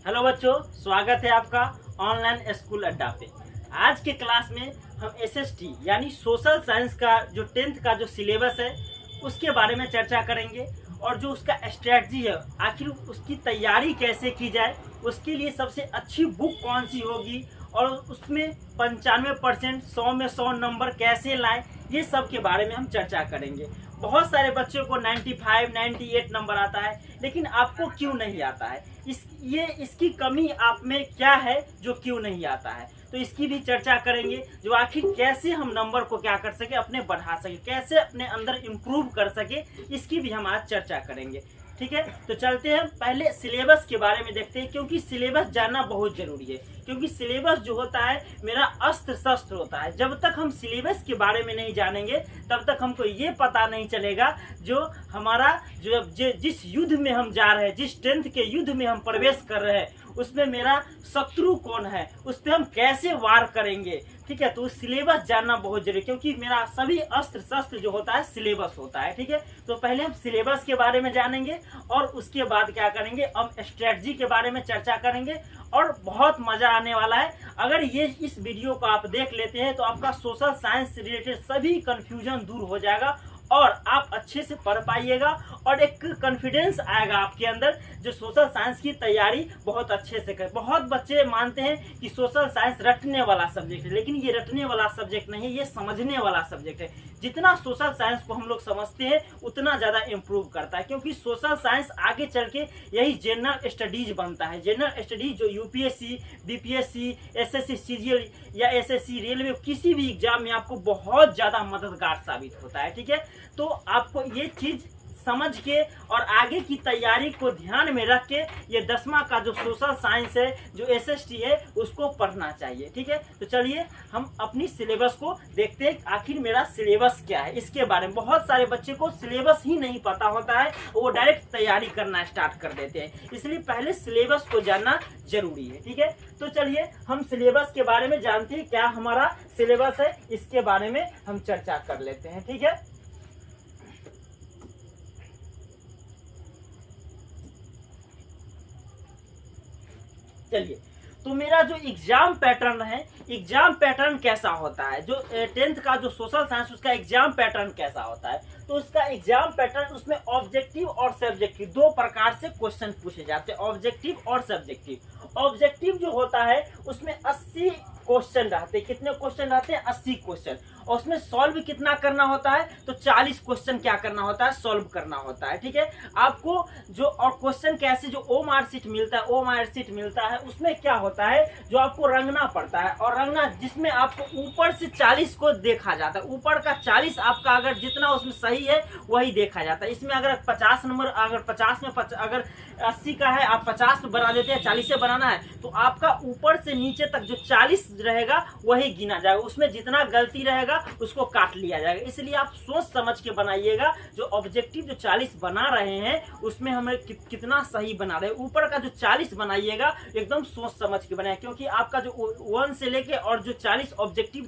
Hello बच्चों, स्वागत है आपका ऑनलाइन स्कूल अड्डा पे। आज के क्लास में हम एसएसटी यानी सोशल साइंस का जो 10th का जो सिलेबस है उसके बारे में चर्चा करेंगे और जो उसका स्ट्रेटजी है, आखिर उसकी तैयारी कैसे की जाए, उसके लिए सबसे अच्छी बुक कौन सी होगी और उसमें 95% 100 में 100 नंबर कैसे लाएं, ये सब के बारे में हम चर्चा करेंगे। बहुत सारे बच्चों को 95, 98 नंबर आता है, लेकिन आपको क्यों नहीं आता है? इसकी कमी आप में क्या है जो क्यों नहीं आता है? तो इसकी भी चर्चा करेंगे, जो आखिर कैसे हम नंबर को क्या कर सके, अपने बढ़ा सके, कैसे अपने अंदर इम्प्रूव कर सके, इसकी भी हम आज चर्चा करेंगे। ठीक है, तो चलते हैं पहले सिलेबस के बारे में देखते हैं, क्योंकि सिलेबस जानना बहुत जरूरी है। क्योंकि सिलेबस जो होता है मेरा अस्त्र शस्त्र होता है। जब तक हम सिलेबस के बारे में नहीं जानेंगे तब तक हमको ये पता नहीं चलेगा जो हमारा जिस युद्ध में हम जा रहे हैं, जिस 10th के युद्ध में हम प्रवेश कर रहे हैं, उसमें मेरा शत्रु कौन है, उस पर हम कैसे वार करेंगे। ठीक है, तो सिलेबस जानना बहुत जरूरी है, क्योंकि मेरा सभी अस्त्र शस्त्र जो होता है सिलेबस होता है। ठीक है, तो पहले हम सिलेबस के बारे में जानेंगे और उसके बाद क्या करेंगे, हम स्ट्रेटजी के बारे में चर्चा करेंगे और बहुत मजा आने वाला है। अगर इस वीडियो को आप देख लेते हैं तो आपका सोशल साइंस से रिलेटेड सभी कंफ्यूजन दूर हो जाएगा और आप अच्छे से पढ़ पाइएगा और एक कॉन्फिडेंस आएगा आपके अंदर, जो सोशल साइंस की तैयारी बहुत अच्छे से कर। बहुत बच्चे मानते हैं कि सोशल साइंस रटने वाला सब्जेक्ट है, लेकिन ये रटने वाला सब्जेक्ट नहीं है, ये समझने वाला सब्जेक्ट है। जितना सोशल साइंस को हम लोग समझते हैं उतना ज़्यादा इम्प्रूव करता है, क्योंकि सोशल साइंस आगे चल के यही जनरल स्टडीज बनता है। जनरल स्टडीज जो यूपीएससी, बीपीएससी, एसएससी, सीजीएल या एसएससी, रेलवे, किसी भी एग्जाम में आपको बहुत ज़्यादा मददगार साबित होता है। ठीक है, तो आपको ये चीज़ समझ के और आगे की तैयारी को ध्यान में रख के ये 10वां का जो सोशल साइंस है, जो एसएसटी है, उसको पढ़ना चाहिए। ठीक है, तो चलिए हम अपनी सिलेबस को देखते हैं, आखिर मेरा सिलेबस क्या है। इसके बारे में बहुत सारे बच्चे को सिलेबस ही नहीं पता होता है, वो डायरेक्ट तैयारी करना स्टार्ट कर देते हैं, इसलिए पहले सिलेबस को जानना जरूरी है। ठीक है, तो चलिए हम सिलेबस के बारे में जानते हैं, क्या हमारा सिलेबस है, इसके बारे में हम चर्चा कर लेते हैं। ठीक है, चलिए, तो मेरा जो एग्जाम पैटर्न है, एग्जाम पैटर्न कैसा होता है, जो 10th का जो सोशल साइंस उसका एग्जाम पैटर्न कैसा होता है, तो उसका एग्जाम पैटर्न, उसमें ऑब्जेक्टिव और सब्जेक्टिव दो प्रकार से क्वेश्चन पूछे जाते हैं, ऑब्जेक्टिव और सब्जेक्टिव। ऑब्जेक्टिव जो होता है उसमें 80 क्वेश्चन रहते हैं। कितने क्वेश्चन रहते हैं? 80 क्वेश्चन। और उसमें सॉल्व कितना करना होता है? तो 40 क्वेश्चन क्या करना होता है? सॉल्व करना होता है। ठीक है, आपको जो और क्वेश्चन कैसे जो ओ मार्कशीट मिलता है, ओ मार्कशीट मिलता है, उसमें क्या होता है, जो आपको रंगना पड़ता है, और रंगना जिसमें आपको ऊपर से 40 को देखा जाता है। ऊपर का 40 आपका अगर जितना उसमें सही है वही देखा जाता है। इसमें अगर 50 नंबर, अगर 50 में अगर 80 का है, आप 50 में बना देते हैं, 40 से बनाना है, तो आपका ऊपर से नीचे तक जो 40 रहेगा वही गिना जाएगा। उसमें जितना गलती रहेगा उसको काट लिया जाएगा। इसलिए आप सोच समझ के बनाइएगा, जो ऑब्जेक्टिव जो 40 बना रहे हैं उसमें हमें कितना सही बना रहे हैं। ऊपर का जो 40 बनाइएगा एकदम सोच समझ के बनाए, क्योंकि आपका जो 1 से लेके और जो 40 ऑब्जेक्टिव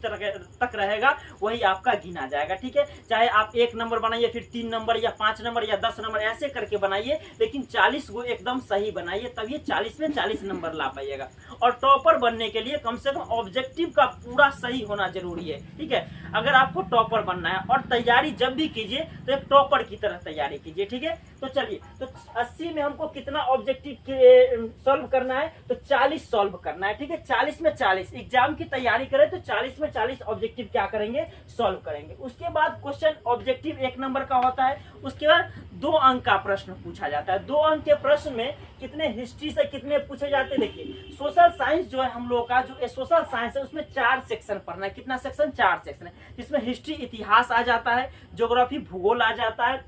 तक रहेगा वही आपका गिना जाएगा। ठीक है, चाहे आप 1 नंबर बनाइए, फिर 3 नंबर या 5 नंबर या 10 नंबर ऐसे करके बनाइए, लेकिन 40 को एकदम सही बनाइए, तब ये 40 में 40 नंबर ला पाइएगा। और टॉपर बनने के लिए कम से कम ऑब्जेक्टिव का पूरा सही होना जरूरी है। ठीक है, अगर आपको टॉपर बनना है, और तैयारी जब भी कीजिए तो एक टॉपर की तरह तैयारी कीजिए। ठीक है, तो चलिए, तो 80 में हमको कितना ऑब्जेक्टिव सॉल्व करना है? तो 40 सॉल्व करना है। ठीक है, 40 में 40 एग्जाम की तैयारी करें तो 40 में 40 ऑब्जेक्टिव क्या करेंगे? सॉल्व करेंगे। उसके बाद क्वेश्चन ऑब्जेक्टिव 1 नंबर का होता है। उसके बाद 2 अंक का प्रश्न पूछा जाता है। 2 अंक के प्रश्न में कितने हिस्ट्री से कितने पूछे जाते हैं? देखिए, सोशल साइंस जो है हम लोग का, जो सोशल साइंस है, उसमें 4 सेक्शन पढ़ना है। कितना सेक्शन? 4 सेक्शन है, जिसमें हिस्ट्री इतिहास आ जाता है, ज्योग्राफी भूगोल आ जाता है,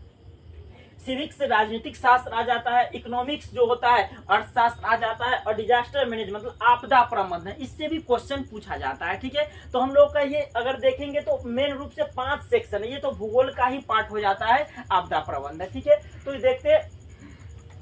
सिविक्स राजनीतिक शास्त्र आ जाता है, इकोनॉमिक्स जो होता है अर्थशास्त्र आ जाता है, और डिजास्टर मैनेजमेंट मतलब आपदा प्रबंधन, इससे भी क्वेश्चन पूछा जाता है। ठीक है, तो हम लोग का ये अगर देखेंगे तो मेन रूप से 5 सेक्शन है। ये तो भूगोल का ही पार्ट हो जाता है, आपदा प्रबंधन। ठीक है, तो देखते हैं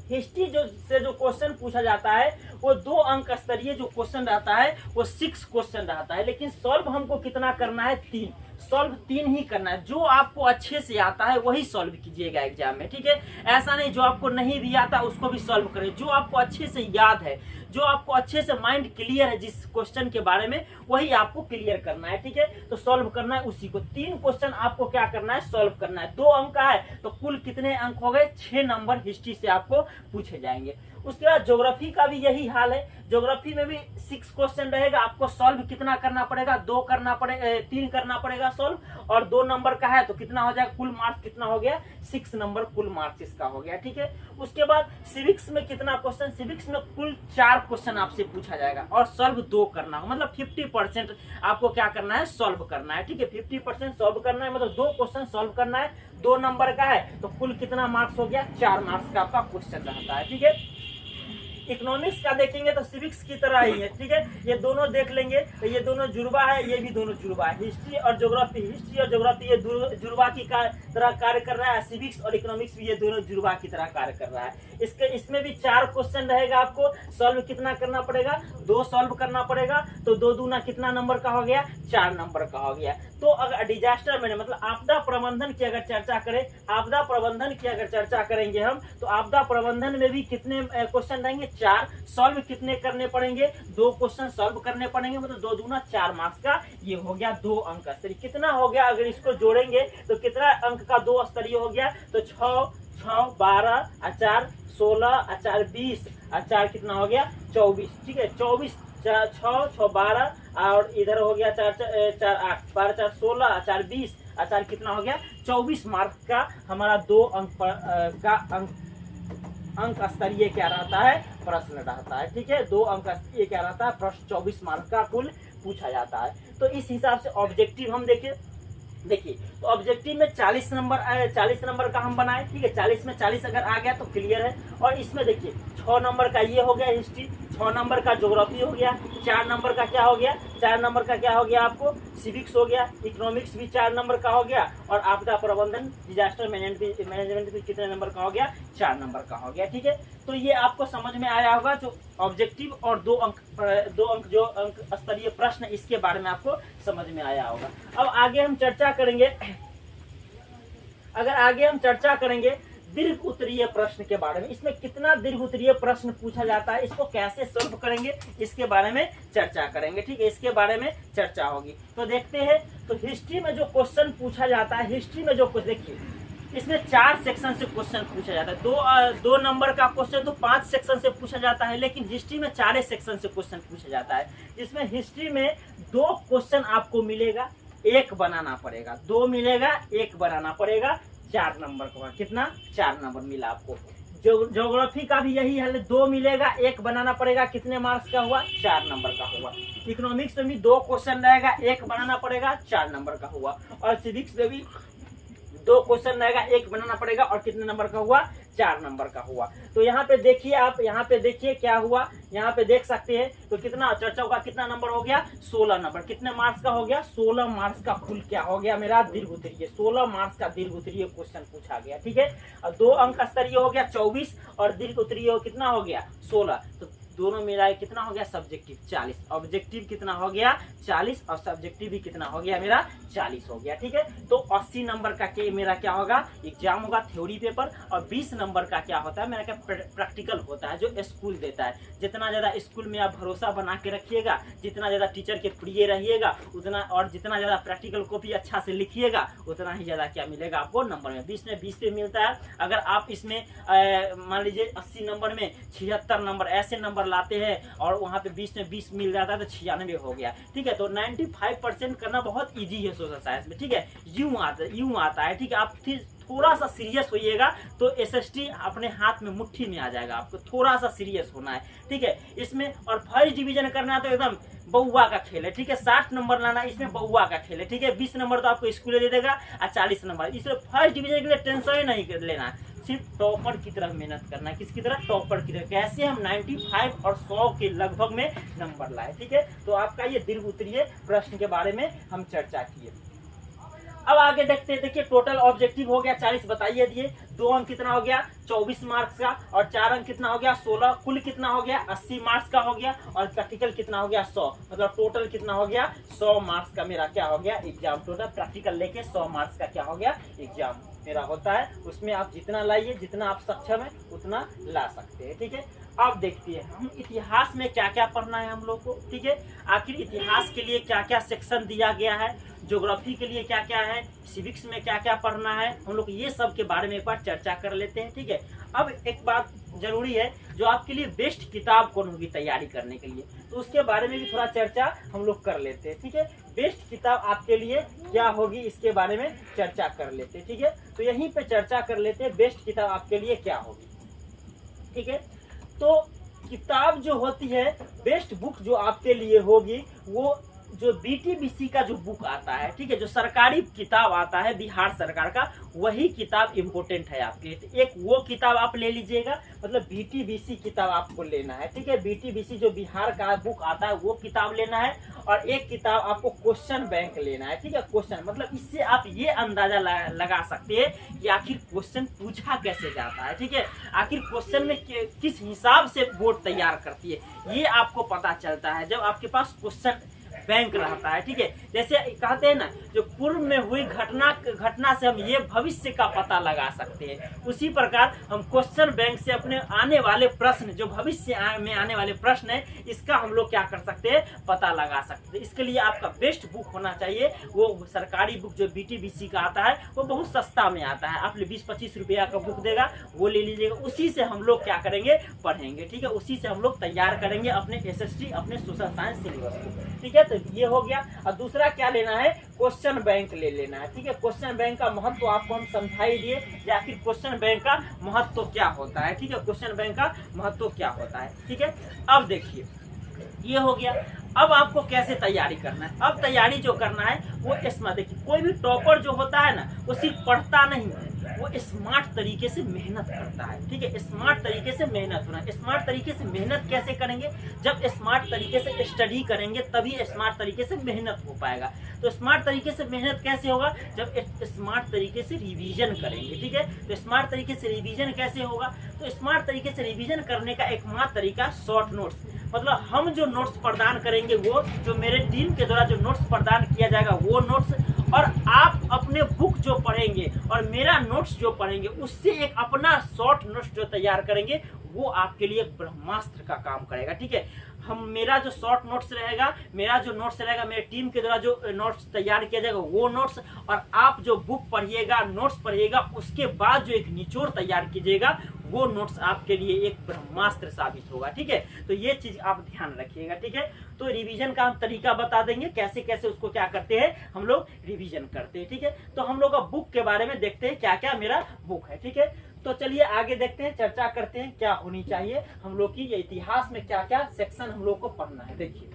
हिस्ट्री जो क्वेश्चन पूछा जाता है वो 2 अंक स्तरीय जो क्वेश्चन रहता है वो 6 क्वेश्चन रहता है, लेकिन सॉल्व हमको कितना करना है? 3। सॉल्व 3 ही करना है। जो आपको अच्छे से आता है वही सॉल्व कीजिएगा एग्जाम में। ठीक है, ऐसा नहीं जो आपको नहीं भी आता उसको भी सॉल्व करें। जो आपको अच्छे से याद है, जो आपको अच्छे से माइंड क्लियर है जिस क्वेश्चन के बारे में, वही आपको क्लियर करना है, ठीक है। तो सॉल्व करना है उसी को। 3 क्वेश्चन आपको क्या करना है, सॉल्व करना है। 2 अंक का है तो कुल कितने अंक हो गए, 6 नंबर हिस्ट्री से आपको पूछे जाएंगे। उसके बाद ज्योग्राफी का भी यही हाल है। ज्योग्राफी में भी 6 क्वेश्चन रहेगा, आपको सॉल्व कितना करना पड़ेगा, 2 करना पड़ेगा, 3 करना पड़ेगा सॉल्व, और 2 नंबर का है तो कितना हो जाएगा, कुल मार्क्स कितना हो गया, 6 नंबर कुल मार्क्स इसका हो गया, ठीक है। उसके बाद सिविक्स में कितना क्वेश्चन, सिविक्स में कुल 4 क्वेश्चन आपसे पूछा जाएगा और सॉल्व 2 करना हो, मतलब 50% आपको क्या करना है, सॉल्व करना है, ठीक है। 50% सॉल्व करना है, मतलब 2 क्वेश्चन सॉल्व करना है, 2 नंबर का है तो कुल कितना मार्क्स हो गया, 4 मार्क्स का आपका क्वेश्चन रहता है, ठीक है। इकोनॉमिक्स का देखेंगे तो सिविक्स की तरह ही है, ठीक है। ये दोनों देख लेंगे तो ये दोनों जुड़वा है, ये भी दोनों जुड़वा है। हिस्ट्री और ज्योग्राफी ये जुड़वा की तरह कार्य कर रहा है। सिविक्स और इकोनॉमिक्स भी ये दोनों जुड़वा की तरह कार्य कर रहा है। इसमें भी 4 क्वेश्चन रहेगा, आपको सॉल्व कितना करना पड़ेगा, 2 सॉल्व करना पड़ेगा, तो 2 दूना कितना नंबर का हो गया, 4 नंबर का हो गया। तो अगर डिजास्टर मैनेजमेंट मतलब आपदा प्रबंधन की अगर चर्चा करें, आपदा प्रबंधन की अगर चर्चा करेंगे हम, तो आपदा प्रबंधन में भी कितने क्वेश्चन रहेंगे, 4। सॉल्व कितने करने पड़ेंगे, 2 क्वेश्चन सॉल्व करने पड़ेंगे, मतलब 2 दूना 4 मार्क्स का ये हो गया 2 अंक स्तरीय। कितना हो गया, अगर इसको जोड़ेंगे तो कितना अंक का 2 स्तरीय हो गया, तो 6 6 12 4 16 4 20 4 कितना हो गया, 24, ठीक है। 24 6 6 12 और इधर हो गया 4 4 8 12 4 16 4 20 4 कितना हो गया, 24 मार्क का हमारा 2 अंक का अंक स्तरीय क्या रहता है, प्रश्न रहता है, ठीक है। 2 अंक स्तरीय क्या रहता है, प्रश्न 24 मार्क का कुल पूछा जाता है। तो इस हिसाब से ऑब्जेक्टिव हम देखिए तो ऑब्जेक्टिव में 40 नंबर का हम बनाए, ठीक है। 40 में 40 अगर आ गया तो क्लियर है। और इसमें देखिए 6 नंबर का ये हो गया हिस्ट्री, 6 नंबर का ज्योग्राफी हो गया, 4 नंबर का क्या हो गया, 4 नंबर का क्या हो गया आपको, सिविक्स हो गया, इकोनॉमिक्स भी 4 नंबर का हो गया, और आपदा प्रबंधन डिजास्टर मैनेजमेंट भी कितने नंबर का हो गया, 4 नंबर का हो गया, ठीक है। तो ये आपको समझ में आया होगा जो ऑब्जेक्टिव और 2 अंक जो अंक स्तरीय प्रश्न, इसके बारे में आपको समझ में आया होगा। अब आगे हम चर्चा करेंगे दीर्घ उत्तरीय प्रश्न के बारे में। इसमें कितना दीर्घ उत्तरीय प्रश्न पूछा जाता है, इसको कैसे सॉल्व करेंगे, इसके बारे में चर्चा करेंगे, ठीक है। इसके बारे में चर्चा होगी। तो देखते हैं, तो हिस्ट्री में जो क्वेश्चन पूछा जाता है, हिस्ट्री में जो कुछ देखिए, इसमें 4 सेक्शन से क्वेश्चन पूछा जाता है। 2 नंबर का क्वेश्चन तो 5 सेक्शन से पूछा जाता है, लेकिन हिस्ट्री में 4 सेक्शन से क्वेश्चन पूछा जाता है। जिसमें हिस्ट्री में 2 क्वेश्चन आपको मिलेगा, 1 बनाना पड़ेगा, 2 मिलेगा, 1 बनाना पड़ेगा, 4 नंबर का। कितना, 4 नंबर मिला आपको। ज्योग्राफी का भी यही है, 2 मिलेगा, 1 बनाना पड़ेगा, कितने मार्क्स का हुआ, 4 नंबर का हुआ। इकोनॉमिक्स में भी 2 क्वेश्चन रहेगा, 1 बनाना पड़ेगा, 4 नंबर का हुआ। और सिविक्स में भी 2 क्वेश्चन रहेगा, 1 बनाना पड़ेगा, और कितने नंबर का हुआ, 4 नंबर का हुआ। तो यहाँ पे देखिए, आप यहाँ पे देखिए क्या हुआ, यहाँ पे देख सकते हैं। तो कितना चर्चा का कितना नंबर हो गया, 16 नंबर। कितने मार्क्स का हो गया, 16 मार्क्स का कुल क्या हो गया मेरा, दीर्घ उत्तरीय। 16 मार्क्स का दीर्घ उत्तरीय क्वेश्चन पूछा गया, ठीक है। और 2 अंक स्तरीय हो गया 24, और दीर्घ उत्तरीय कितना हो गया, 16। तो दोनों मिलाए कितना हो गया, सब्जेक्टिव 40। ऑब्जेक्टिव कितना हो गया, 40, और सब्जेक्टिव भी कितना हो गया मेरा, 40 हो गया, ठीक है। तो 80 नंबर का मेरा क्या होगा, एग्जाम होगा, थ्योरी पेपर। और 20 नंबर का क्या होता है मेरा, क्या प्रैक्टिकल होता है, जो स्कूल देता है। जितना ज्यादा स्कूल में आप भरोसा बना के रखिएगा, जितना ज्यादा टीचर के प्रिय रहिएगा, उतना, और जितना ज्यादा प्रैक्टिकल कॉपी अच्छा से लिखिएगा, उतना ही ज्यादा क्या मिलेगा आपको नंबर में। 20 में 20 पे मिलता है। अगर आप इसमें मान लीजिए 80 नंबर में 76 नंबर ऐसे नंबर लाते हैं, और वहाँ पे 20 में 20 मिल जाता है, तो 96 हो गया, ठीक है। तो 95% करना बहुत इजी है सोशल साइंस में, ठीक है। यूं आता है, ठीक है। आप थोड़ा सा सीरियस होइएगा तो एसएसटी अपने हाथ में, मुट्ठी में आ जाएगा। आपको थोड़ा सा सीरियस होना है, ठीक है इसमें। और फर्स्ट डिवीजन करना है तो एकदम बउआ का खेल है, ठीक है। 60 नंबर लाना इसमें बउआ का खेल है, ठीक है। 20 नंबर तो आपको स्कूल दे देगा, और 40 नंबर। इसलिए फर्स्ट डिवीजन के लिए टेंशन ही नहीं लेना, सिर्फ टॉपर की तरफ मेहनत करना है। किसकी तरफ, टॉपर की तरफ। कैसे हम 95 और 100 के लगभग में नंबर लाए, ठीक है। तो आपका ये दीर्घ उत्तरीय प्रश्न के बारे में हम चर्चा किए। अब आगे देखते हैं, देखिए टोटल ऑब्जेक्टिव हो गया 40 बताइए दिए, 2 अंक कितना हो गया 24 मार्क्स का, और 4 अंक कितना हो गया 16, कुल कितना हो गया 80 मार्क्स का हो गया, और प्रैक्टिकल कितना हो गया 100, मतलब टोटल कितना हो गया 100 मार्क्स का मेरा क्या हो गया एग्जाम। टोटल प्रैक्टिकल लेके 100 मार्क्स का क्या हो गया एग्जाम मेरा होता है। उसमें आप जितना लाइए, जितना आप सक्षम है उतना ला सकते हैं, ठीक है। अब देखते हैं हम इतिहास में क्या क्या पढ़ना है हम लोग को, ठीक है। आखिर इतिहास के लिए क्या क्या सेक्शन दिया गया है, ज्योग्राफी के लिए क्या क्या है, सिविक्स में क्या क्या पढ़ना है, हम लोग ये सब के बारे में एक बार चर्चा कर लेते हैं, ठीक है। अब एक बात जरूरी है, जो आपके लिए बेस्ट किताब कौन होगी तैयारी करने के लिए, तो उसके बारे में भी थोड़ा चर्चा हम लोग कर लेते हैं, ठीक है। बेस्ट किताब आपके लिए क्या होगी इसके बारे में चर्चा कर लेते हैं, ठीक है। तो यहीं पे चर्चा कर लेते हैं बेस्ट किताब आपके लिए क्या होगी, ठीक है। तो किताब जो होती है, बेस्ट बुक जो आपके लिए होगी, वो जो बीटीबीसी का जो बुक आता है, ठीक है, जो सरकारी किताब आता है बिहार सरकार का, वही किताब इम्पोर्टेंट है आपके लिए। तो एक वो किताब आप ले लीजिएगा, मतलब बीटीबीसी किताब आपको लेना है, ठीक है। बीटीबीसी जो बिहार का बुक आता है वो किताब लेना है, और एक किताब आपको क्वेश्चन बैंक लेना है, ठीक है। क्वेश्चन मतलब इससे आप ये अंदाजा लगा सकते हैं कि आखिर क्वेश्चन पूछा कैसे जाता है, ठीक है। आखिर क्वेश्चन में किस हिसाब से बोर्ड तैयार करती है, ये आपको पता चलता है जब आपके पास क्वेश्चन बैंक रहता है, ठीक है। जैसे कहते हैं ना, जो पूर्व में हुई घटना से हम ये भविष्य का पता लगा सकते हैं, उसी प्रकार हम क्वेश्चन बैंक से अपने आने वाले प्रश्न, जो भविष्य में आने वाले प्रश्न है, इसका हम लोग क्या कर सकते हैं, पता लगा सकते हैं। इसके लिए आपका बेस्ट बुक होना चाहिए वो सरकारी बुक जो बीटीबीसी का आता है, वो बहुत सस्ता में आता है, आप 20-25 रुपया का बुक देगा, वो ले लीजिएगा। उसी से हम लोग क्या करेंगे, पढ़ेंगे, ठीक है। उसी से हम लोग तैयार करेंगे अपने SST, अपने सोशल साइंस सिलेबस को, ठीक है। तो ये हो गया। और दूसरा क्या लेना है, क्वेश्चन बैंक ले लेना है, ठीक है। क्वेश्चन बैंक का महत्व आपको हम समझा ही दिए कि आखिर क्वेश्चन बैंक का महत्व क्या होता है, ठीक है। क्वेश्चन बैंक का महत्व क्या होता है, ठीक है। अब देखिए ये हो गया। अब आपको कैसे तैयारी करना है, अब तैयारी जो करना है वो इसमें देखिए, कोई भी टॉपर जो होता है ना, वो सिर्फ पढ़ता नहीं है, वो स्मार्ट तरीके से मेहनत करता है, ठीक है। स्मार्ट तरीके से मेहनत होना, स्मार्ट तरीके से मेहनत कैसे करेंगे, जब स्मार्ट तरीके से स्टडी करेंगे तभी स्मार्ट तरीके से मेहनत हो पाएगा। तो स्मार्ट तरीके से मेहनत कैसे होगा, जब स्मार्ट तरीके से रिवीजन करेंगे, ठीक है। तो स्मार्ट तरीके से रिवीजन कैसे होगा, तो स्मार्ट तरीके से रिवीजन करने का एकमात्र तरीका शॉर्ट नोट्स, मतलब हम जो नोट्स प्रदान करेंगे, वो जो मेरे टीम के द्वारा जो नोट्स प्रदान किया जाएगा वो नोट्स, और आप अपने बुक जो पढ़ेंगे और मेरा नोट्स जो पढ़ेंगे, उससे एक अपना शॉर्ट नोट्स जो तैयार करेंगे, वो आपके लिए ब्रह्मास्त्र का काम करेगा, ठीक है। मेरा जो शॉर्ट नोट्स रहेगा, मेरे टीम के द्वारा जो नोट्स तैयार किया जाएगा वो नोट्स, और आप जो बुक पढ़िएगा, नोट्स पढ़िएगा, उसके बाद जो एक निचोड़ तैयार कीजिएगा, वो नोट्स आपके लिए एक ब्रह्मास्त्र साबित होगा, ठीक है। तो ये चीज आप ध्यान रखिएगा, ठीक है। तो रिवीजन का हम तरीका बता देंगे, कैसे कैसे उसको क्या करते हैं हम लोग रिवीजन करते हैं, ठीक है। तो हम लोग अब बुक के बारे में देखते हैं, क्या क्या मेरा बुक है, ठीक है। तो चलिए आगे देखते हैं, चर्चा करते हैं क्या होनी चाहिए हम लोग की, ये इतिहास में क्या क्या सेक्शन हम लोग को पढ़ना है। देखिए,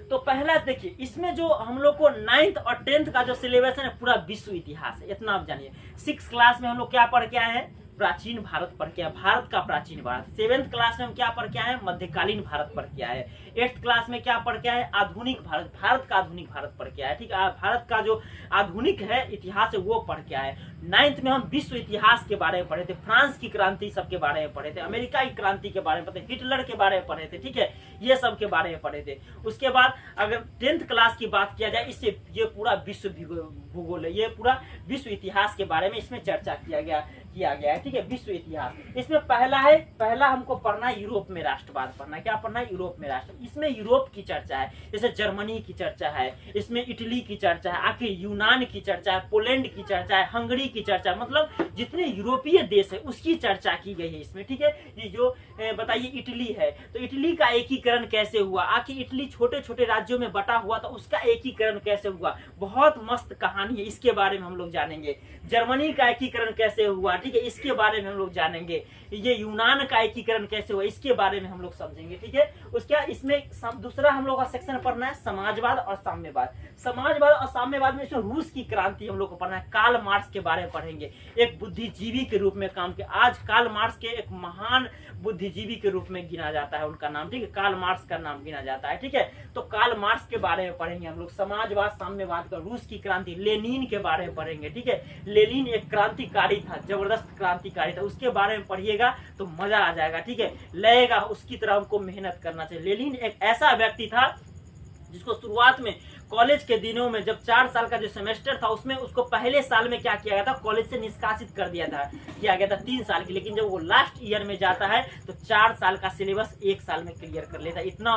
तो पहला देखिए, इसमें जो हम लोग को 9th और 10th का जो सिलेबस है, पूरा विश्व इतिहास है, इतना आप जानिए। 6th क्लास में हम लोग क्या पढ़ के आए हैं, प्राचीन भारत पढ़ के आए, भारत का प्राचीन भारत। 7th क्लास में हम क्या पढ़ के आए, मध्यकालीन भारत पढ़ के आए। 8th क्लास में क्या पढ़ के आए, आधुनिक भारत, भारत का आधुनिक भारत पढ़ के आए, ठीक है। भारत का जो आधुनिक है इतिहास है वो पढ़ के आए। 9th में हम विश्व इतिहास के बारे में पढ़े थे, फ्रांस की क्रांति सब के बारे में पढ़े थे, अमेरिका की क्रांति के बारे में पढ़े, हिटलर के बारे में पढ़े थे, ठीक है, ये सब के बारे में पढ़े थे। उसके बाद अगर 10th क्लास की बात किया जाए, इससे ये पूरा विश्व भूगोल है, ये पूरा विश्व इतिहास के बारे में इसमें चर्चा किया गया है, ठीक है। विश्व इतिहास इसमें पहला हमको पढ़ना है यूरोप में राष्ट्रवाद पढ़ना है। क्या पढ़ना है, यूरोप में राष्ट्र। इसमें यूरोप की चर्चा है, जैसे जर्मनी की चर्चा है, इसमें इटली की चर्चा है, आखिर यूनान की चर्चा है, पोलैंड की चर्चा है, हंगरी की चर्चा है, मतलब जितने यूरोपीय देश है उसकी चर्चा की गई है इसमें, ठीक है। ये जो बताइए इटली है, तो इटली का एकीकरण कैसे हुआ, आखिर इटली छोटे छोटे राज्यों में बटा हुआ था, उसका एकीकरण कैसे हुआ, बहुत मस्त कहानी है, इसके बारे में हम लोग जानेंगे। जर्मनी का एकीकरण कैसे हुआ, ठीक है, इसके बारे में हम लोग जानेंगे। ये यूनान का एकीकरण कैसे हुआ, इसके बारे में हम लोग समझेंगे, ठीक है। उसके बाद इसमें दूसरा हम लोग का सेक्शन पढ़ना है समाजवाद और साम्यवाद। समाजवाद और साम्यवाद में इसमें रूस की क्रांति हम लोग को पढ़ना है, कार्ल मार्क्स के बारे में पढ़ेंगे, एक बुद्धिजीवी के रूप में काम किया। आज कार्ल मार्क्स के एक महान बुद्धिजीवी के रूप में गिना जाता है उनका नाम, ठीक है, कार्ल मार्क्स का नाम गिना जाता है, ठीक है। तो कार्ल मार्क्स के बारे में पढ़ेंगे हम लोग, समाजवाद साम्यवाद का, रूस की क्रांति, लेनिन के बारे में पढ़ेंगे, ठीक है। लेनिन एक क्रांतिकारी था, जबरदस्त क्रांतिकारी था, उसके बारे में पढ़िएगा तो मजा आ जाएगा, ठीक है, लगेगा उसकी तरह हमको मेहनत करना चाहिए। लेनिन एक ऐसा व्यक्ति था जिसको शुरुआत में कॉलेज के दिनों में जब 4 साल का जो सेमेस्टर था उसमें उसको पहले साल में क्या किया गया था, कॉलेज से निष्कासित कर दिया किया गया था 3 साल की। लेकिन जब वो लास्ट ईयर में जाता है तो 4 साल का सिलेबस 1 साल में क्लियर कर लेता है। इतना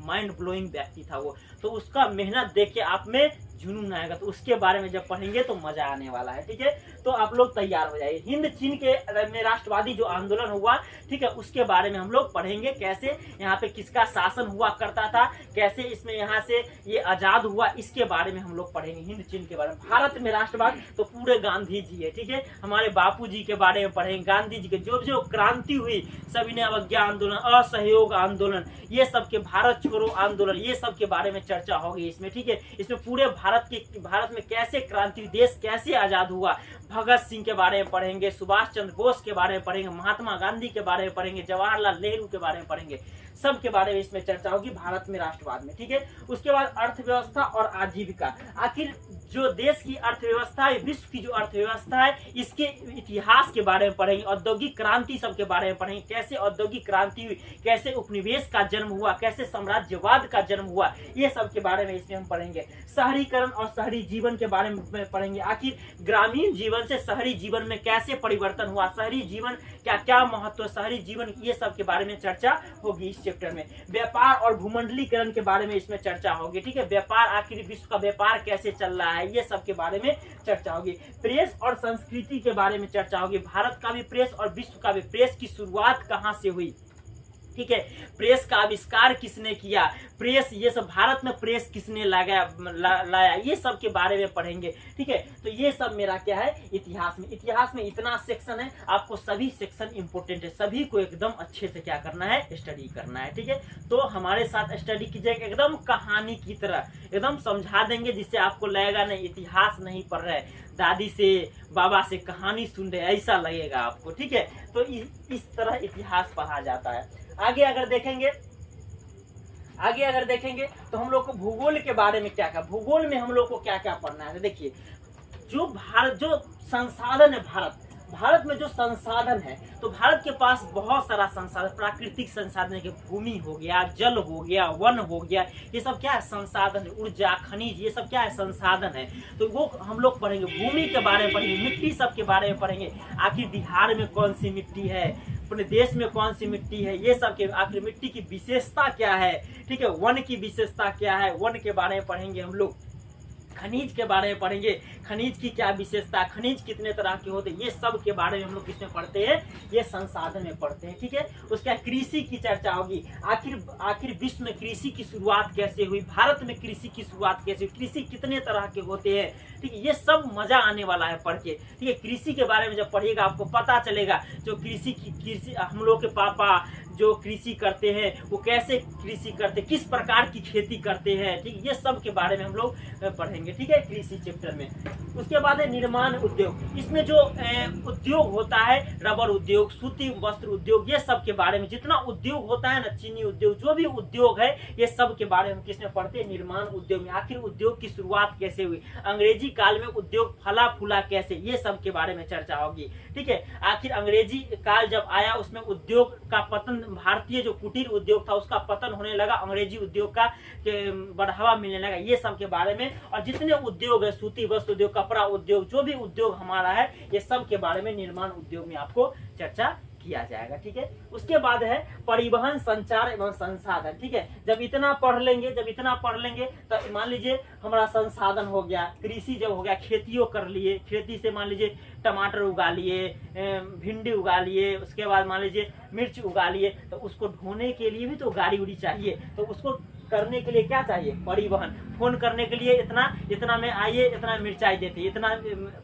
माइंड ब्लोइंग व्यक्ति था वो। तो उसका मेहनत देख के आप में जुनून आएगा। तो उसके बारे में जब पढ़ेंगे तो मजा आने वाला है। ठीक है, तो आप लोग तैयार हो जाइए। हिंद चीन के में राष्ट्रवादी जो आंदोलन हुआ, ठीक है, उसके बारे में हम लोग पढ़ेंगे। कैसे यहाँ पे किसका शासन हुआ करता था, कैसे इसमें यहाँ से ये आजाद हुआ, इसके बारे में हम लोग पढ़ेंगे। हिंद चीन के बारे में। भारत में राष्ट्रवाद तो पूरे गांधी जी है। ठीक है, हमारे बापू जी के बारे में पढ़ेंगे। गांधी जी के जो जो क्रांति हुई, सविनय अवज्ञा आंदोलन, असहयोग आंदोलन, ये सब के, भारत छोड़ो आंदोलन, ये सब के बारे में चर्चा होगी इसमें। ठीक है, इसमें पूरे भारत में कैसे क्रांति, देश कैसे आजाद हुआ, भगत सिंह के बारे में पढ़ेंगे, सुभाष चंद्र बोस के बारे में पढ़ेंगे, महात्मा गांधी के बारे में पढ़ेंगे, जवाहरलाल नेहरू के बारे में पढ़ेंगे। सब के बारे में इसमें चर्चा होगी भारत में राष्ट्रवाद में। ठीक है, उसके बाद अर्थव्यवस्था और आजीविका। आखिर जो देश की अर्थव्यवस्था है, विश्व की जो अर्थव्यवस्था है, इसके इतिहास के बारे में पढ़ेंगे। औद्योगिक क्रांति सब के बारे में पढ़ेंगे। कैसे औद्योगिक क्रांति हुई, कैसे उपनिवेश का जन्म हुआ, कैसे साम्राज्यवाद का जन्म हुआ, ये सब के बारे में इसमें हम पढ़ेंगे। शहरीकरण और शहरी जीवन के बारे में पढ़ेंगे। आखिर ग्रामीण जीवन से शहरी जीवन में कैसे परिवर्तन हुआ, शहरी जीवन क्या क्या महत्व, शहरी जीवन, ये सब के बारे में चर्चा होगी इस चैप्टर में। व्यापार और भूमंडलीकरण के बारे में इसमें चर्चा होगी। ठीक है, व्यापार, आखिर विश्व का व्यापार कैसे चल रहा है, ये सब के बारे में चर्चा होगी। प्रेस और संस्कृति के बारे में चर्चा होगी। भारत का भी प्रेस और विश्व का भी प्रेस की शुरुआत कहाँ से हुई। ठीक है, प्रेस का आविष्कार किसने किया, प्रेस, ये सब भारत में प्रेस किसने लाया, ये सब के बारे में पढ़ेंगे। ठीक है, तो ये सब मेरा क्या है, इतिहास में। इतिहास में इतना सेक्शन है, आपको सभी सेक्शन इंपोर्टेंट है, सभी को एकदम अच्छे से क्या करना है, स्टडी करना है। ठीक है, तो हमारे साथ स्टडी कीजिएगा, एकदम कहानी की तरह एकदम समझा देंगे, जिससे आपको लगेगा नहीं इतिहास नहीं पढ़ रहे, दादी से बाबा से कहानी सुन रहे, ऐसा लगेगा आपको। ठीक है, तो इस तरह इतिहास पढ़ा जाता है। आगे अगर देखेंगे तो हम लोग को भूगोल के बारे में क्या, भूगोल में हम लोग को क्या क्या पढ़ना है। देखिए, जो संसाधन है, भारत में जो संसाधन है, तो भारत के पास बहुत सारा संसाधन, प्राकृतिक संसाधन के, भूमि हो गया, जल हो गया, वन हो गया, ये सब क्या है, संसाधन है। ऊर्जा, खनिज, ये सब क्या है, संसाधन है। तो वो हम लोग पढ़ेंगे। भूमि के बारे में पढ़ेंगे, मिट्टी सब के बारे में पढ़ेंगे। आखिर बिहार में कौन सी मिट्टी है, अपने देश में कौन सी मिट्टी है, ये सब के, आखिर मिट्टी की विशेषता क्या है। ठीक है, वन की विशेषता क्या है, वन के बारे में पढ़ेंगे हम लोग। खनिज के बारे में पढ़ेंगे, खनिज की क्या विशेषता, खनिज कितने तरह के होते हैं, ये सब के बारे में हम लोग किसमें पढ़ते हैं, ये संसाधन में पढ़ते हैं। ठीक है, उसका कृषि की चर्चा होगी। आखिर विश्व में कृषि की शुरुआत कैसे हुई, भारत में कृषि की शुरुआत कैसे हुई, कृषि कितने तरह के होते हैं। ठीक है, ये सब मजा आने वाला है पढ़ के। ठीक है, कृषि के बारे में जब पढ़िएगा आपको पता चलेगा, जो कृषि हम लोग के पापा जो कृषि करते हैं वो कैसे कृषि करते, किस प्रकार की खेती करते हैं। ठीक, ये सब के बारे में हम लोग पढ़ेंगे। ठीक है, कृषि चैप्टर में। उसके बाद है निर्माण उद्योग। इसमें जो उद्योग होता है, रबर उद्योग, सूती वस्त्र उद्योग, ये सब के बारे में, जितना उद्योग होता है ना, चीनी उद्योग, जो भी उद्योग है, ये सब के बारे में किसमें पढ़ते हैं, निर्माण उद्योग में। आखिर उद्योग की शुरुआत कैसे हुई, अंग्रेजी काल में उद्योग फला फूला कैसे, ये सब के बारे में चर्चा होगी। ठीक है, आखिर अंग्रेजी काल जब आया उसमें उद्योग का पतन, भारतीय जो कुटीर उद्योग था उसका पतन होने लगा, अंग्रेजी उद्योग का बढ़ावा मिलने लगा, ये सब के बारे में। और जितने उद्योग है, सूती वस्त्र उद्योग, कपड़ा उद्योग, जो भी उद्योग हमारा है, ये सब के बारे में निर्माण उद्योग में आपको चर्चा किया जाएगा। ठीक है, उसके बाद है परिवहन, संचार एवं संसाधन। ठीक है, जब इतना पढ़ लेंगे तो मान लीजिए हमारा संसाधन हो गया, कृषि जब हो गया, खेतियों कर लिए, खेती से मान लीजिए टमाटर उगा लिए, भिंडी उगा लिए, उसके बाद मान लीजिए मिर्च उगा लिए, तो उसको ढोने के लिए भी तो गाड़ी उड़ी चाहिए, तो उसको करने के लिए क्या चाहिए, परिवहन। फोन करने के लिए इतना में आइए, इतना मिर्चाई देते, इतना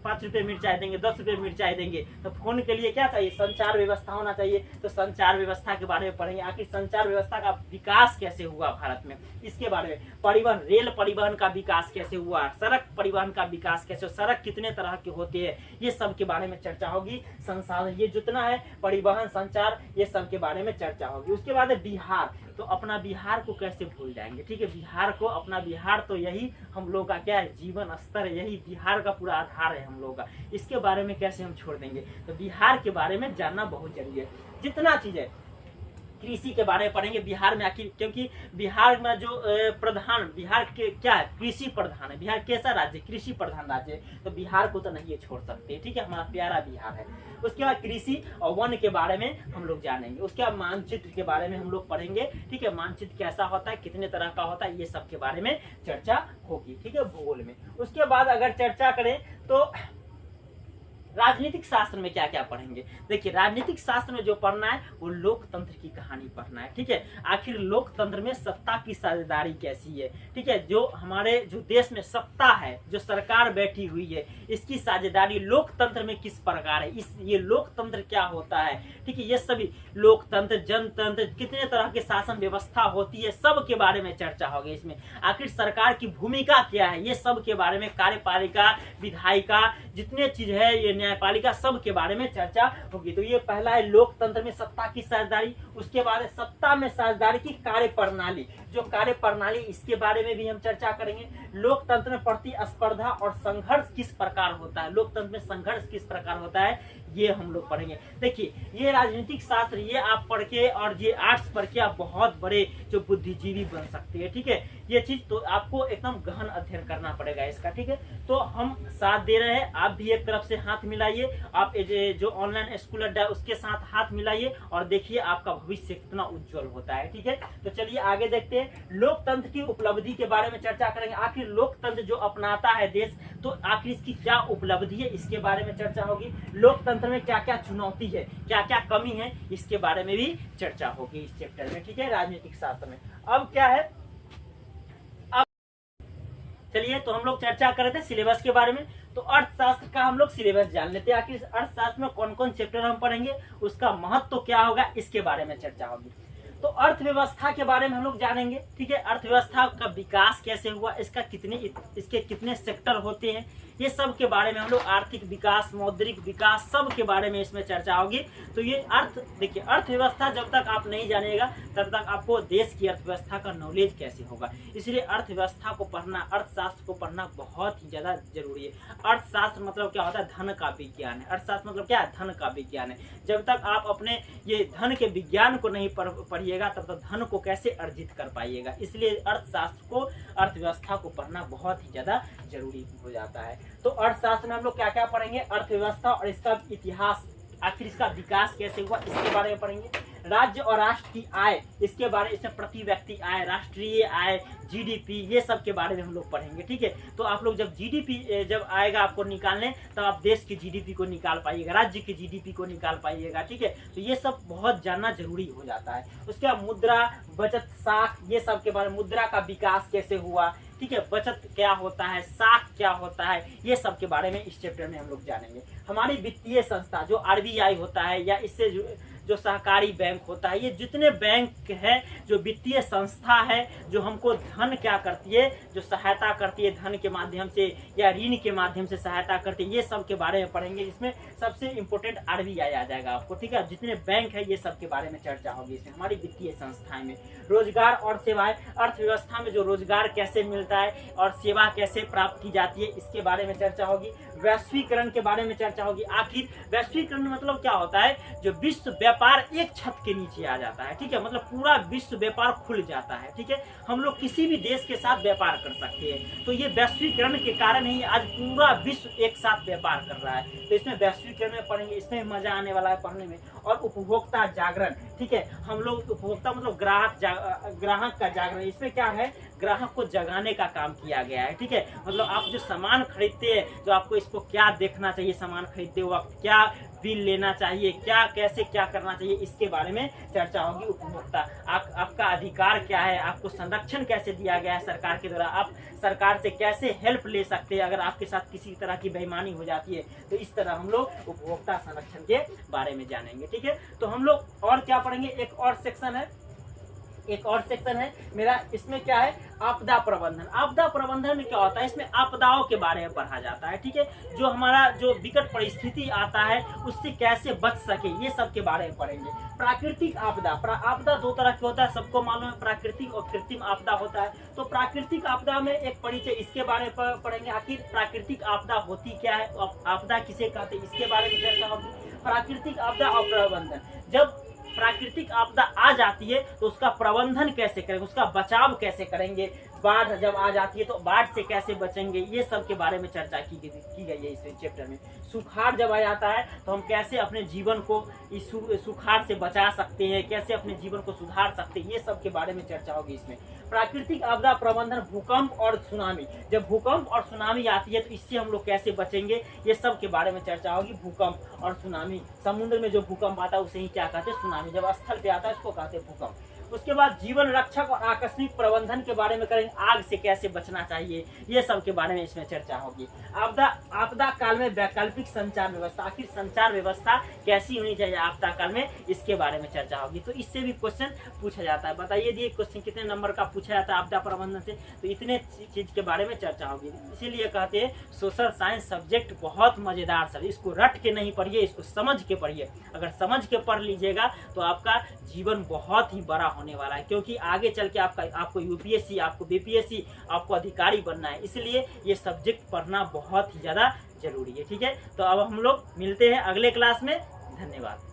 5 रुपये मिर्चाई देंगे, 10 रुपये मिर्चाई देंगे, तो फोन के लिए क्या चाहिए, संचार व्यवस्था होना चाहिए। तो संचार व्यवस्था के बारे में पढ़ेंगे। आखिर संचार व्यवस्था का विकास कैसे हुआ भारत में, इसके बारे में। परिवहन, रेल परिवहन का विकास कैसे हुआ, सड़क परिवहन का विकास कैसे, सड़क कितने तरह के होते हैं, ये सब के बारे में चर्चा होगी। संसाधन, ये जितना है परिवहन, संचार, ये सब के बारे में चर्चा होगी। उसके बाद है बिहार। तो अपना बिहार को कैसे भूल जाएंगे। ठीक है, बिहार को, अपना बिहार तो यही हम लोग का क्या है, जीवन स्तर है, यही बिहार का पूरा आधार है हम लोग का। इसके बारे में कैसे हम छोड़ देंगे। तो बिहार के बारे में जानना बहुत जरूरी है। जितना चीज है कृषि के बारे में पढ़ेंगे। बिहार में आखिर, क्योंकि बिहार में जो बिहार के क्या है, कृषि प्रधान है। बिहार कैसा राज्य, कृषि प्रधान राज्य है, तो बिहार को तो नहीं छोड़ सकते, ठीक है, हमारा प्यारा बिहार है। उसके बाद कृषि और वन के बारे में हम लोग जानेंगे। उसके बाद मानचित्र के बारे में हम लोग पढ़ेंगे, ठीक है, मानचित्र कैसा होता है, कितने तरह का होता है, ये सब के बारे में चर्चा होगी, ठीक है, भूगोल में। उसके बाद अगर चर्चा करें तो राजनीतिक शास्त्र में क्या क्या पढ़ेंगे। देखिए, राजनीतिक शास्त्र में जो पढ़ना है वो लोकतंत्र की कहानी पढ़ना है, ठीक है। आखिर लोकतंत्र में सत्ता की साझेदारी कैसी है, ठीक है, जो हमारे जो देश में सत्ता है, जो सरकार बैठी हुई है, इसकी साझेदारी लोकतंत्र में किस प्रकार है, ये लोकतंत्र क्या होता है, ठीक है, ये सभी लोकतंत्र, जनतंत्र, कितने तरह के शासन व्यवस्था होती है, सब के बारे में चर्चा होगी इसमें। आखिर सरकार की भूमिका क्या है, ये सब के बारे में, कार्यपालिका, विधायिका, जितने चीज है, ये न्यायपालिका, सब के बारे में चर्चा होगी। तो ये पहला है लोकतंत्र में सत्ता की साझेदारी। उसके बाद है सत्ता में साझेदारी की कार्य प्रणाली, जो कार्य प्रणाली, इसके बारे में भी हम चर्चा करेंगे। लोकतंत्र में प्रतिस्पर्धा और संघर्ष किस प्रकार होता है, लोकतंत्र में संघर्ष किस प्रकार होता है, ये हम लोग पढ़ेंगे। देखिए, ये राजनीतिक शास्त्र, ये आप पढ़ के और ये आर्ट्स पढ़ के आप बहुत बड़े जो बुद्धिजीवी बन सकते हैं, ठीक है। ये चीज तो आपको एकदम गहन अध्ययन करना पड़ेगा इसका, ठीक है। तो हम साथ दे रहे हैं, आप भी एक तरफ से हाथ मिलाइए, आप जो ऑनलाइन स्कूल अड्डा उसके साथ हाथ मिलाइए और देखिए आपका भविष्य कितना उज्जवल होता है, ठीक है। तो चलिए आगे देखते हैं। लोकतंत्र की उपलब्धि के बारे में चर्चा करेंगे। आखिर लोकतंत्र जो अपनाता है देश, तो आखिर इसकी क्या उपलब्धि है, इसके बारे में चर्चा होगी। लोकतंत्र में क्या क्या चुनौती है, क्या क्या कमी है, इसके बारे में भी चर्चा होगी इस चैप्टर में, ठीक है, राजनीतिक शास्त्र में। अब क्या है, चलिए तो हम लोग चर्चा कर रहे थे सिलेबस के बारे में। तो अर्थशास्त्र का हम लोग सिलेबस जान लेते हैं। आखिर अर्थशास्त्र में कौन कौन चैप्टर हम पढ़ेंगे, उसका महत्व तो क्या होगा, इसके बारे में चर्चा होगी। तो अर्थव्यवस्था के बारे में हम लोग जानेंगे, ठीक है। अर्थव्यवस्था का विकास कैसे हुआ, इसके कितने सेक्टर होते हैं, ये सब के बारे में हम लोग, आर्थिक विकास, मौद्रिक विकास, सब के बारे में इसमें चर्चा होगी। तो ये देखिए, अर्थव्यवस्था जब तक आप नहीं जानिएगा तब तक आपको देश की अर्थव्यवस्था का नॉलेज कैसे होगा। इसलिए अर्थव्यवस्था को पढ़ना, अर्थशास्त्र को पढ़ना बहुत ही ज्यादा जरूरी है। अर्थशास्त्र मतलब क्या होता है, धन का विज्ञान है। अर्थशास्त्र मतलब क्या है, धन का विज्ञान है। जब तक आप अपने ये धन के विज्ञान को नहीं पढ़िएगा तब तक धन को कैसे अर्जित कर पाइएगा। इसलिए अर्थशास्त्र को, अर्थव्यवस्था को पढ़ना बहुत ही ज्यादा जरूरी हो जाता है। तो अर्थशास्त्र में हम लोग क्या क्या पढ़ेंगे, अर्थव्यवस्था और इसका इतिहास, आखिर इसका विकास कैसे हुआ, इसके बारे में पढ़ेंगे। राज्य और राष्ट्र की आय, इसके बारे में, इसमें प्रति व्यक्ति आय, राष्ट्रीय आय, जीडीपी, ये सब के बारे में हम लोग पढ़ेंगे, ठीक है। तो आप लोग जब जीडीपी जब आएगा आपको निकालने, तब आप देश की जीडीपी को निकाल पाइएगा, राज्य की जीडीपी को निकाल पाइएगा, ठीक है। तो ये सब बहुत जानना जरूरी हो जाता है। उसके बाद मुद्रा, बचत, साख, ये सब के बारे में, मुद्रा का विकास कैसे हुआ, ठीक है, बचत क्या होता है, साख क्या होता है, ये सब के बारे में इस चैप्टर में हम लोग जानेंगे। हमारी वित्तीय संस्था जो आरबीआई होता है, या इससे जो सहकारी बैंक होता है, ये जितने बैंक है, जो वित्तीय संस्था है, जो हमको धन क्या करती है, जो सहायता करती है धन के माध्यम से या ऋण के माध्यम से सहायता करती है, ये सब के बारे में पढ़ेंगे। इसमें सबसे इंपॉर्टेंट आरबीआई आ जाएगा आपको, ठीक है। जितने बैंक है, ये सब के बारे में चर्चा होगी इसमें। हमारी वित्तीय संस्थाएं में रोजगार और सेवाएं, अर्थव्यवस्था में जो रोजगार कैसे मिलता है और सेवा कैसे प्राप्त की जाती है, इसके बारे में चर्चा होगी। वैश्वीकरण के बारे में चर्चा होगी। आखिर वैश्वीकरण मतलब क्या होता है, जो विश्व व्यापार एक छत के नीचे आ जाता है, ठीक है, मतलब पूरा विश्व व्यापार खुल जाता है, ठीक है। हम लोग किसी भी देश के साथ व्यापार कर सकते हैं। तो ये वैश्वीकरण के कारण ही आज पूरा विश्व एक साथ व्यापार कर रहा है। तो इसमें वैश्वीकरण में पढ़ेंगे, इसमें मजा आने वाला है पढ़ने में। और उपभोक्ता जागरण, ठीक है, हम लोग उपभोक्ता मतलब ग्राहक का जागरण, इसमें क्या है, ग्राहक को जगाने का काम किया गया है, ठीक है। मतलब आप जो सामान खरीदते हैं, जो आपको इसको क्या देखना चाहिए, सामान खरीदते वक्त क्या बिल लेना चाहिए, क्या कैसे क्या करना चाहिए, इसके बारे में चर्चा होगी। उपभोक्ता, आपका अधिकार क्या है, आपको संरक्षण कैसे दिया गया है सरकार के द्वारा, आप सरकार से कैसे हेल्प ले सकते हैं अगर आपके साथ किसी तरह की बेईमानी हो जाती है। तो इस तरह हम लोग उपभोक्ता संरक्षण के बारे में जानेंगे, ठीक है। तो हम लोग और क्या पढ़ेंगे, एक और सेक्शन है मेरा, इसमें क्या है, आपदा प्रबंधन। आपदा प्रबंधन में क्या होता है, इसमें आपदाओं के बारे में पढ़ा जाता है, ठीक है। जो हमारा जो विकट परिस्थिति आता है उससे कैसे बच सके, ये सब के बारे में पढ़ेंगे। प्राकृतिक आपदा, आपदा दो तरह की होता है, सबको मालूम है, प्राकृतिक और कृत्रिम आपदा होता है। तो प्राकृतिक आपदा में एक परिचय, इसके बारे में पढ़ेंगे। आखिर प्राकृतिक आपदा होती क्या है, आपदा किसे कहते हैं, इसके बारे में चर्चा होगी। प्राकृतिक आपदा और प्रबंधन, जब प्राकृतिक आपदा आ जाती है तो उसका प्रबंधन कैसे करेंगे, उसका बचाव कैसे करेंगे, बाढ़ जब आ जाती है तो बाढ़ से कैसे बचेंगे, ये सब के बारे में चर्चा की गई है इस चैप्टर में। सुखाड़ जब आ जाता है तो हम कैसे अपने जीवन को इस सुखाड़ से बचा सकते हैं, कैसे अपने जीवन को सुधार सकते हैं, ये सब के बारे में चर्चा होगी इसमें। प्राकृतिक आपदा प्रबंधन, भूकंप और सुनामी, जब भूकंप और सुनामी आती है तो इससे हम लोग कैसे बचेंगे, ये सब के बारे में चर्चा होगी। भूकंप और सुनामी, समुद्र में जो भूकंप आता है उसे ही क्या कहते हैं, सुनामी। जब स्थल पे आता है उसको कहते हैं भूकंप। उसके बाद जीवन रक्षक और आकस्मिक प्रबंधन के बारे में करेंगे, आग से कैसे बचना चाहिए, ये सब के बारे में इसमें चर्चा होगी। आपदा काल में वैकल्पिक संचार व्यवस्था, आखिर संचार व्यवस्था कैसी होनी चाहिए आपदा काल में, इसके बारे में चर्चा होगी। तो इससे भी क्वेश्चन पूछा जाता है। बताइए दिए क्वेश्चन कितने नंबर का पूछा जाता है आपदा प्रबंधन से, तो इतने चीज के बारे में चर्चा होगी। इसीलिए कहते हैं सोशल साइंस सब्जेक्ट बहुत मजेदार सर, इसको रट के नहीं पढ़िए, इसको समझ के पढ़िए। अगर समझ के पढ़ लीजिएगा तो आपका जीवन बहुत ही बड़ा होने वाला है, क्योंकि आगे चल के आपको यूपीएससी, आपको बीपीएससी, आपको अधिकारी बनना है। इसलिए ये सब्जेक्ट पढ़ना बहुत ही ज्यादा जरूरी है। ठीक है, तो अब हम लोग मिलते हैं अगले क्लास में। धन्यवाद।